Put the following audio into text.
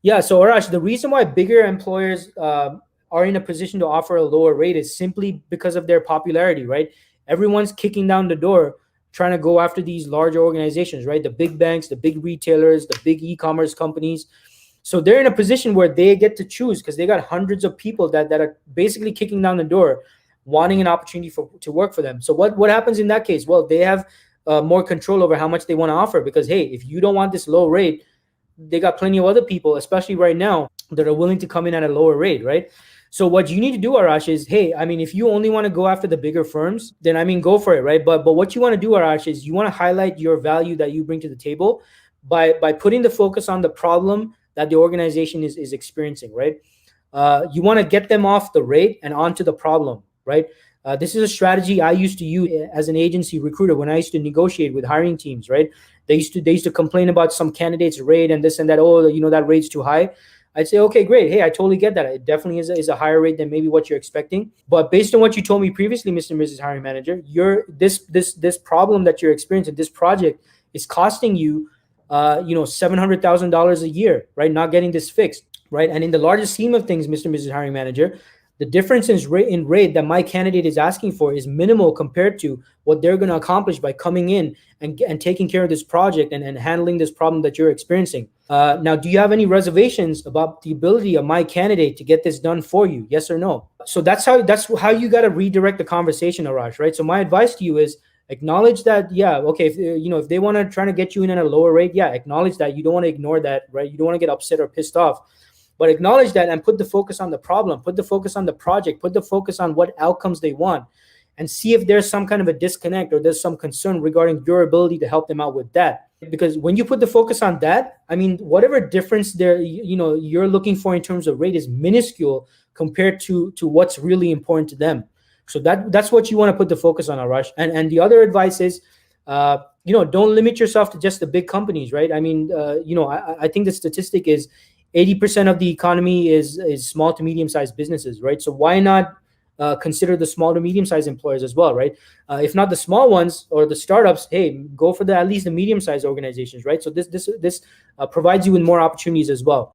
Yeah, so Arash, the reason why bigger employers are in a position to offer a lower rate is simply because of their popularity, right? Everyone's kicking down the door trying to go after these larger organizations, right? The big banks, the big retailers, the big e-commerce companies. So they're in a position where they get to choose because they got hundreds of people that are basically kicking down the door, wanting an opportunity to work for them. So what happens in that case? Well, they have more control over how much they want to offer because hey, if you don't want this low rate, they got plenty of other people, especially right now, that are willing to come in at a lower rate, right? So what you need to do, Arash, is hey, I mean, if you only want to go after the bigger firms, then I mean, go for it, right? But what you want to do, Arash, is you want to highlight your value that you bring to the table by putting the focus on the problem that the organization is experiencing, right? You want to get them off the rate and onto the problem, right? This is a strategy I used to use as an agency recruiter when I used to negotiate with hiring teams, right? They used to complain about some candidate's rate and this and that. Oh, that rate's too high. I'd say, okay, great. Hey, I totally get that. It definitely is a higher rate than maybe what you're expecting. But based on what you told me previously, Mr. and Mrs. Hiring Manager, this problem that you're experiencing, this project is costing you, $700,000 a year, right? Not getting this fixed, right? And in the largest scheme of things, Mr. and Mrs. Hiring Manager, the difference in rate that my candidate is asking for is minimal compared to what they're going to accomplish by coming in and taking care of this project and handling this problem that you're experiencing. Now, do you have any reservations about the ability of my candidate to get this done for you? Yes or no? So that's how you got to redirect the conversation, Arash, right? So my advice to you is acknowledge that, yeah, okay, if they want to try to get you in at a lower rate, yeah, acknowledge that. You don't want to ignore that, right? You don't want to get upset or pissed off. But acknowledge that and put the focus on the problem, put the focus on the project, put the focus on what outcomes they want, and see if there's some kind of a disconnect or there's some concern regarding your ability to help them out with that. Because when you put the focus on that, I mean, whatever difference you're looking for in terms of rate is minuscule compared to what's really important to them. So that's what you want to put the focus on, Arash. And the other advice is, don't limit yourself to just the big companies, right? I mean, I think the statistic is 80% of the economy is small to medium sized businesses, right? So why not consider the small to medium sized employers as well, right? If not the small ones or the startups, hey, go for at least the medium sized organizations, right? So this provides you with more opportunities as well.